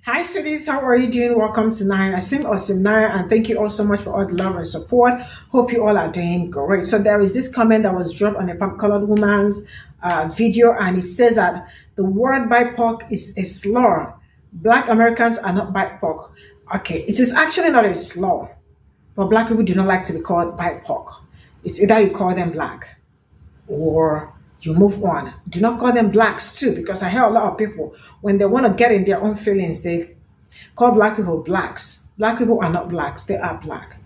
Hi, sweeties. How are you doing? Welcome to Naya Sim or Simnaya, and thank you all so much for all the love and support. Hope you all are doing great. So there is this comment that was dropped on a colored woman's video, and it says that the word BIPOC is a slur. Black Americans are not BIPOC. Okay, it is actually not a slur, but black people do not like to be called BIPOC. It's either you call them black or you move on. Do not call them blacks too, because I hear a lot of people when they want to get in their own feelings, they call black people blacks. Black people are not blacks, they are black,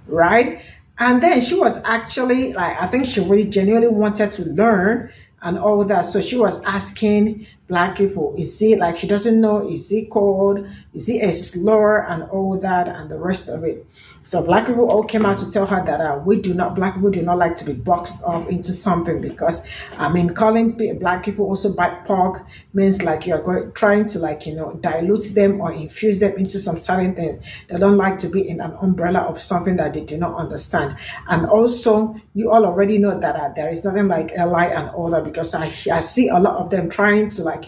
right? And then she was actually like, I think she really genuinely wanted to learn and all that. So she was asking black people, is it like she doesn't know, is it called, is it a slur and all that and the rest of it. So black people all came out to tell her that black people do not like to be boxed off into something because, I mean, calling black people also BIPOC means like you're trying to like, dilute them or infuse them into some certain things. They don't like to be in an umbrella of something that they do not understand. And also, you all already know that there is nothing like LI and all that because I see a lot of them trying to like,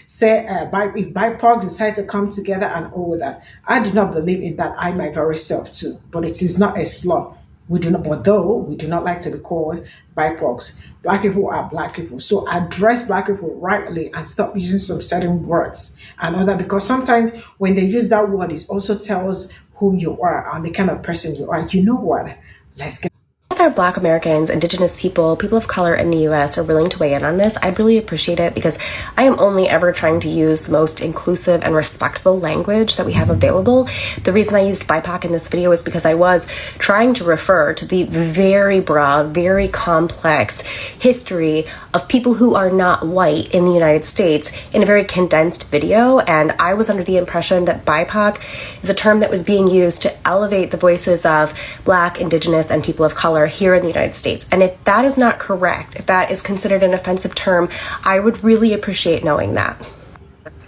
say if BIPOC decide to come together and all that. I do not believe in that, I my very self too, but it is not a slur. We do not, although we do not like to be called BIPOCs. Black people are black people. So address black people rightly and stop using some certain words and all that, because sometimes when they use that word, it also tells who you are and the kind of person you are. You know what? Let's get Other Black Americans, Indigenous people, people of color in the US are willing to weigh in on this, I'd really appreciate it because I am only ever trying to use the most inclusive and respectful language that we have available. The reason I used BIPOC in this video is because I was trying to refer to the very broad, very complex history of people who are not white in the United States in a very condensed video, and I was under the impression that BIPOC is a term that was being used to elevate the voices of Black, Indigenous, and people of color here in the United States. And if that is not correct, if that is considered an offensive term, I would really appreciate knowing that.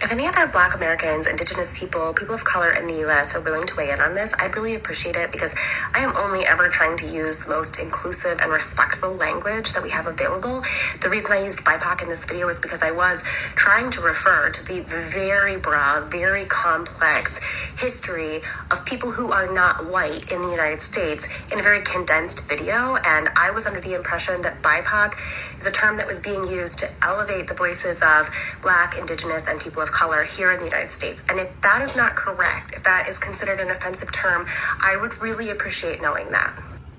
If any other Black Americans, Indigenous people, people of color in the US are willing to weigh in on this, I'd really appreciate it because I am only ever trying to use the most inclusive and respectful language that we have available. The reason I used BIPOC in this video is because I was trying to refer to the very broad, very complex history of people who are not white in the United States in a very condensed video, and I was under the impression that BIPOC is a term that was being used to elevate the voices of Black, Indigenous, and people of color here in the United States. And if that is not correct, if that is considered an offensive term, I would really appreciate knowing that.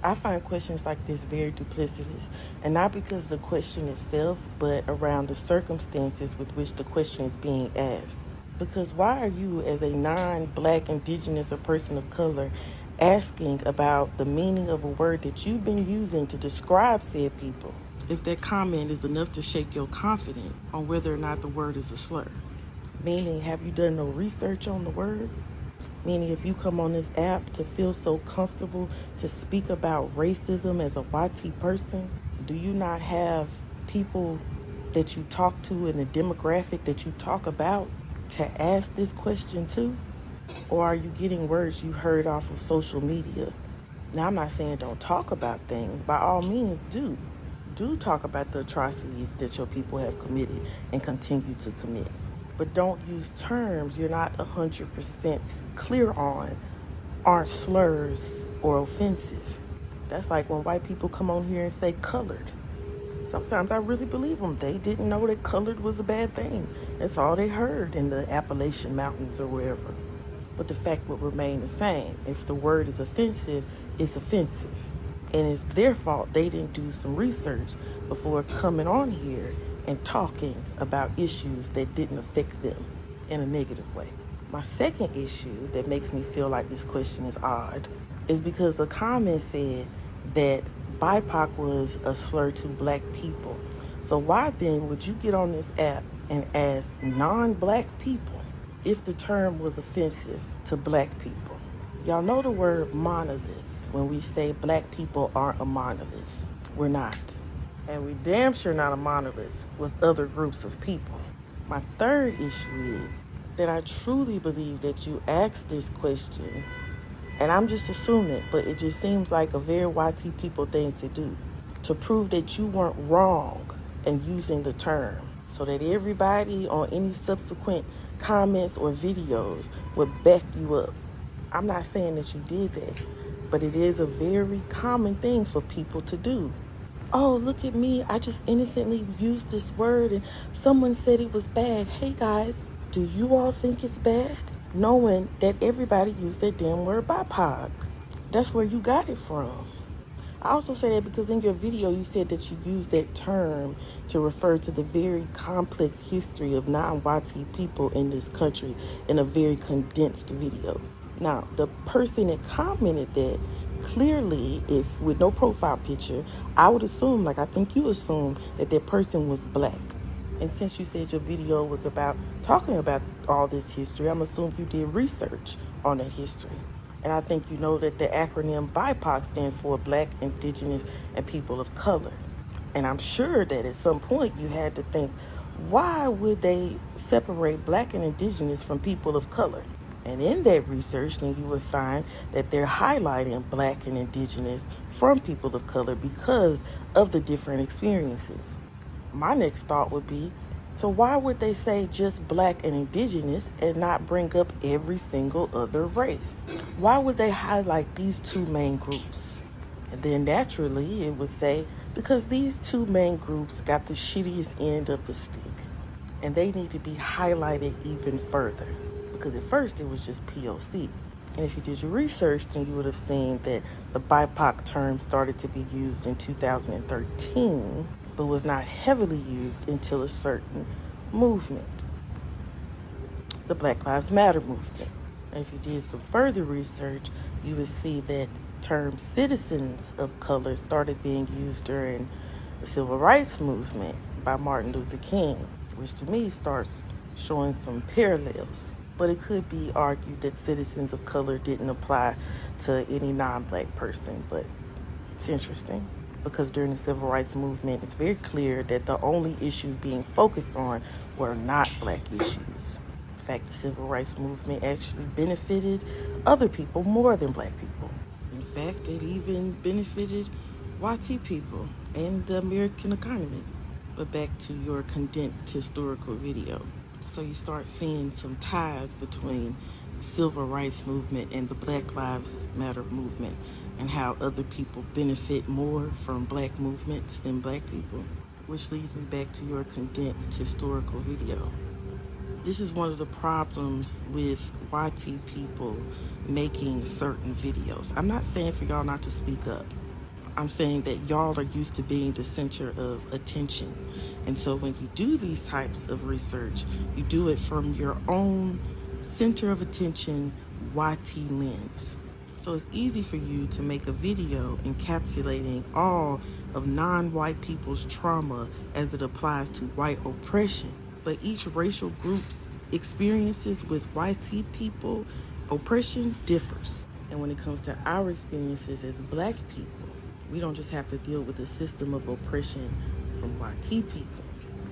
I find questions like this very duplicitous, and not because of the question itself, but around the circumstances with which the question is being asked. Because why are you, as a non-Black, Indigenous, or person of color, asking about the meaning of a word that you've been using to describe said people, if that comment is enough to shake your confidence on whether or not the word is a slur? Meaning, have you done no research on the word? Meaning, if you come on this app to feel so comfortable to speak about racism as a YT person, do you not have people that you talk to in the demographic that you talk about to ask this question to? Or are you getting words you heard off of social media? Now, I'm not saying don't talk about things. By all means, do. Do talk about the atrocities that your people have committed and continue to commit. But don't use terms you're not 100% clear on aren't slurs or offensive. That's like when white people come on here and say colored. Sometimes I really believe them. They didn't know that colored was a bad thing. That's all they heard in the Appalachian Mountains or wherever. But the fact would remain the same. If the word is offensive, it's offensive. And it's their fault they didn't do some research before coming on here and talking about issues that didn't affect them in a negative way. My second issue that makes me feel like this question is odd is because the comment said that BIPOC was a slur to Black people. So why then would you get on this app and ask non-Black people if the term was offensive to Black people? Y'all know the word monolith when we say Black people aren't a monolith. We're not. And we damn sure not a monolith with other groups of people. My third issue is that I truly believe that you asked this question, and I'm just assuming, but it just seems like a very YT people thing to do, to prove that you weren't wrong in using the term, so that everybody on any subsequent comments or videos would back you up. I'm not saying that you did that, but it is a very common thing for people to do. Oh, look at me, I just innocently used this word and someone said it was bad. Hey guys, do you all think it's bad? Knowing that everybody used that damn word Bipoc. That's where you got it from. I also say that because in your video you said that you used that term to refer to the very complex history of non-YT people in this country in a very condensed video. Now, the person that commented that, clearly, if with no profile picture, I would assume, like I think you assume, that that person was black. And since you said your video was about talking about all this history, I'm assuming you did research on that history. And I think you know that the acronym BIPOC stands for Black, Indigenous, and People of Color. And I'm sure that at some point you had to think, why would they separate Black and Indigenous from people of color? And in that research, then you would find that they're highlighting Black and Indigenous from people of color because of the different experiences. My next thought would be, so why would they say just Black and Indigenous and not bring up every single other race? Why would they highlight these two main groups? And then naturally it would say, because these two main groups got the shittiest end of the stick and they need to be highlighted even further. Because at first it was just POC. And if you did your research, then you would have seen that the BIPOC term started to be used in 2013, but was not heavily used until a certain movement, the Black Lives Matter movement. And if you did some further research, you would see that term citizens of color started being used during the Civil Rights Movement by Martin Luther King, which to me starts showing some parallels. But it could be argued that citizens of color didn't apply to any non-Black person, but it's interesting because during the Civil Rights Movement, it's very clear that the only issues being focused on were not Black issues. In fact, the Civil Rights Movement actually benefited other people more than Black people. In fact, it even benefited YT people and the American economy. But back to your condensed historical video. So you start seeing some ties between the Civil Rights Movement and the Black Lives Matter movement and how other people benefit more from Black movements than Black people, which leads me back to your condensed historical video. This is one of the problems with YT people making certain videos. I'm not saying for y'all not to speak up. I'm saying that y'all are used to being the center of attention. And so when you do these types of research, you do it from your own center of attention YT lens. So it's easy for you to make a video encapsulating all of non-white people's trauma as it applies to white oppression. But each racial group's experiences with YT people, oppression differs. And when it comes to our experiences as Black people, we don't just have to deal with the system of oppression from YT people.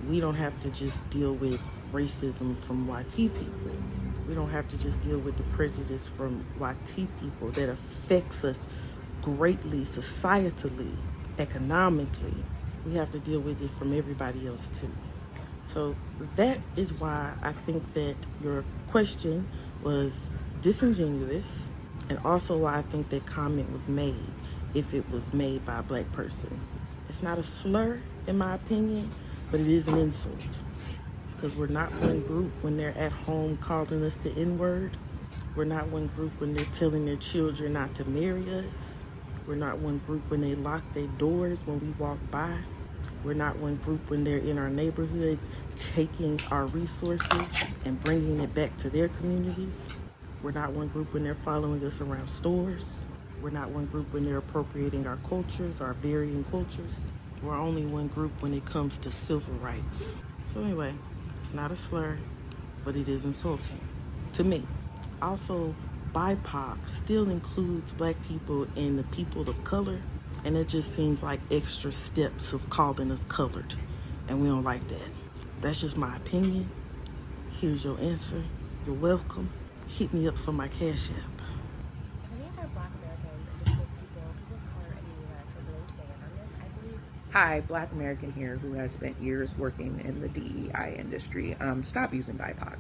We don't have to just deal with racism from YT people. We don't have to just deal with the prejudice from YT people that affects us greatly societally, economically. We have to deal with it from everybody else too. So that is why I think that your question was disingenuous, and also why I think that comment was made if it was made by a Black person. It's not a slur in my opinion, but it is an insult. Because we're not one group when they're at home calling us the N-word. We're not one group when they're telling their children not to marry us. We're not one group when they lock their doors when we walk by. We're not one group when they're in our neighborhoods taking our resources and bringing it back to their communities. We're not one group when they're following us around stores. We're not one group when they're appropriating our cultures, our varying cultures. We're only one group when it comes to civil rights. So anyway, it's not a slur, but it is insulting to me. Also, BIPOC still includes Black people and the people of color, and it just seems like extra steps of calling us colored, and we don't like that. That's just my opinion. Here's your answer. You're welcome. Hit me up for my Cash App. Many other Black Americans, Indigenous people, people of color in the U.S. are willing to weigh in on this, I believe. Hi, Black American here who has spent years working in the DEI industry. Stop using BIPOC.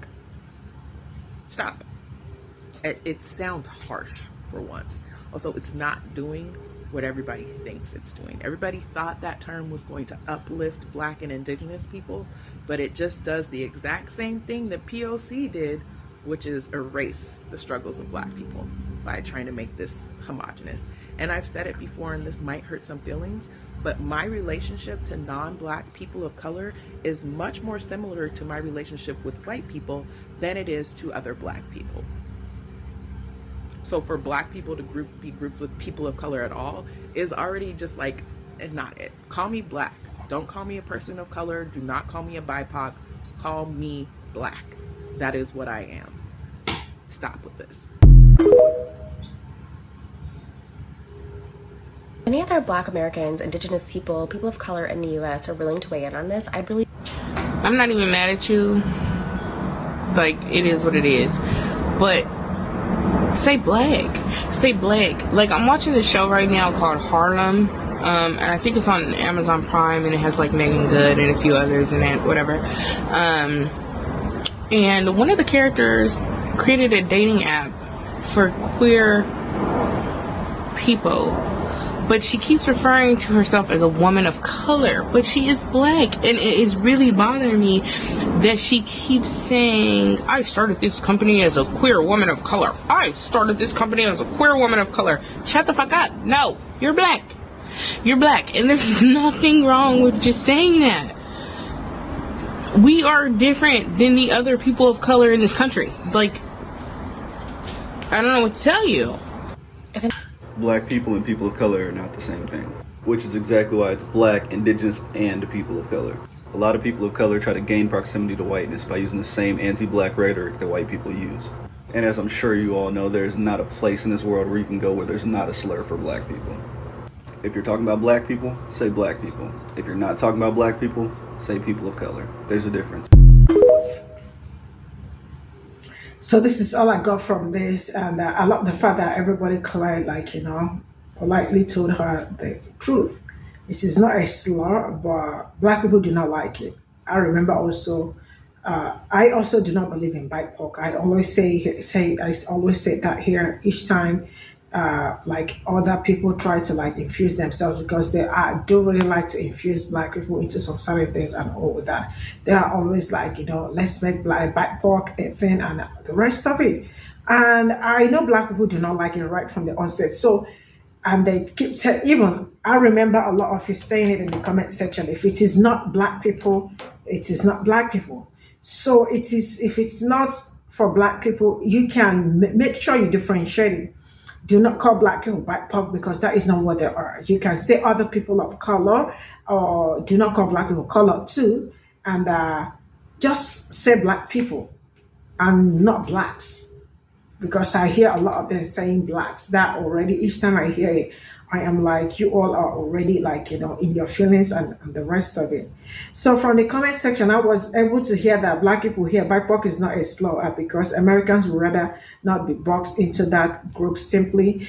Stop. It sounds harsh for once. Also, it's not doing what everybody thinks it's doing. Everybody thought that term was going to uplift Black and Indigenous people, but it just does the exact same thing that POC did, which is erase the struggles of Black people by trying to make this homogenous. And I've said it before, and this might hurt some feelings, but my relationship to non-Black people of color is much more similar to my relationship with white people than it is to other Black people. So for Black people to be grouped with people of color at all is already just like, not it. Call me Black. Don't call me a person of color. Do not call me a BIPOC. Call me Black. That is what I am. Stop with this. Any other Black Americans, Indigenous people, people of color in the US are willing to weigh in on this, I'm not even mad at you. Like, it is what it is. But say Black. Say Black. Like, I'm watching this show right now called Harlem. And I think it's on Amazon Prime, and it has like Megan Good and a few others in it, whatever. And one of the characters created a dating app for queer people. But she keeps referring to herself as a woman of color, but she is Black. And it is really bothering me that she keeps saying, I started this company as a queer woman of color. I started this company as a queer woman of color. Shut the fuck up. No, you're Black. You're Black. And there's nothing wrong with just saying that. We are different than the other people of color in this country. Like, I don't know what to tell you. Black people and people of color are not the same thing, which is exactly why it's Black, Indigenous, and people of color. A lot of people of color try to gain proximity to whiteness by using the same anti-Black rhetoric that white people use. And as I'm sure you all know, there's not a place in this world where you can go where there's not a slur for Black people. If you're talking about Black people, say Black people. If you're not talking about Black people, say people of color. There's a difference. So this is all I got from this, and I love the fact that everybody clearly, politely told her the truth. It is not a slur, but Black people do not like it. I remember also, I also do not believe in Bipoc. I always say that here each time, other people try to infuse themselves, because they do really like to infuse Black people into some certain things and all of that. They are always let's make Bipoc a thing and the rest of it. And I know Black people do not like it right from the onset. So, and they keep saying, even I remember a lot of you saying it in the comment section, if it is not Black people, it is not Black people. So it is, if it's not for Black people, you can make sure you differentiate it. Do not call Black people Bipoc, because that is not what they are. You can say other people of color, or do not call Black people color too, and just say Black people and not Blacks, because I hear a lot of them saying Blacks. That already, each time I hear it, I am like, you all are already in your feelings and the rest of it. So from the comment section, I was able to hear that Black people here, Bipoc is not a slur, because Americans would rather not be boxed into that group simply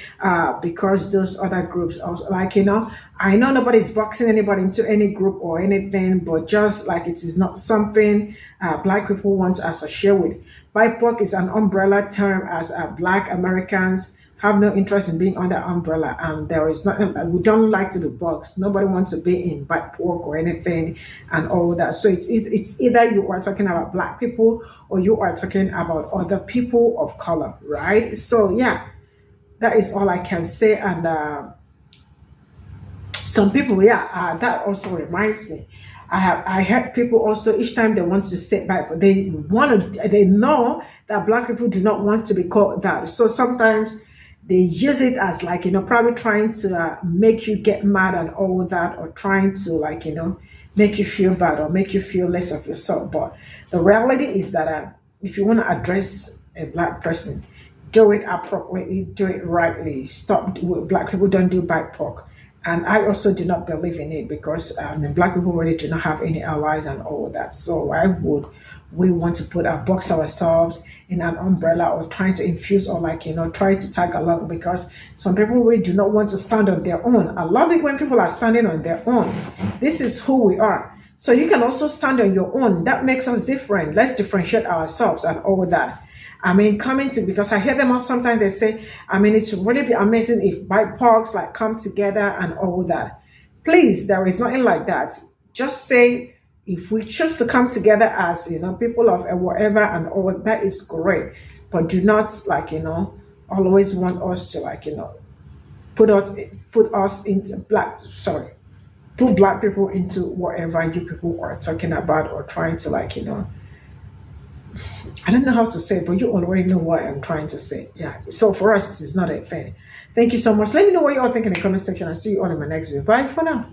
because those other groups also, I know nobody's boxing anybody into any group or anything, but just it is not something Black people want to associate with. Bipoc is an umbrella term, as Black Americans have no interest in being under umbrella, and there is nothing. We don't like to be boxed. Nobody wants to be in Bipoc or anything and all that. So it's either you are talking about Black people or you are talking about other people of color, right? So yeah, that is all I can say. And some people, that also reminds me. I heard people also, each time they want to say Bible, they know that Black people do not want to be called that. So sometimes they use it as probably trying to make you get mad and all that, or trying to make you feel bad or make you feel less of yourself. But the reality is that if you want to address a Black person, do it appropriately, do it rightly. Stop. Black people don't do BIPOC. And I also do not believe in it, because Black people really do not have any allies and all that. So why would we want to box ourselves in an umbrella, or trying to infuse, or try to tag along, because some people really do not want to stand on their own. I love it when people are standing on their own. This is who we are. So you can also stand on your own. That makes us different. Let's differentiate ourselves and all that. I mean, coming to, because I hear them all sometimes they say, I mean, it's really be amazing if BIPOCs like come together and all that. Please, there is nothing like that. Just say, if we choose to come together as, people of whatever and all, that is great. But do not, like, always want us to, like, put us into put black people into whatever you people are talking about, or trying to, like, I don't know how to say it, but you already know what I'm trying to say. Yeah. So for us, it is not a thing. Thank you so much. Let me know what you all think in the comment section. I'll see you all in my next video. Bye for now.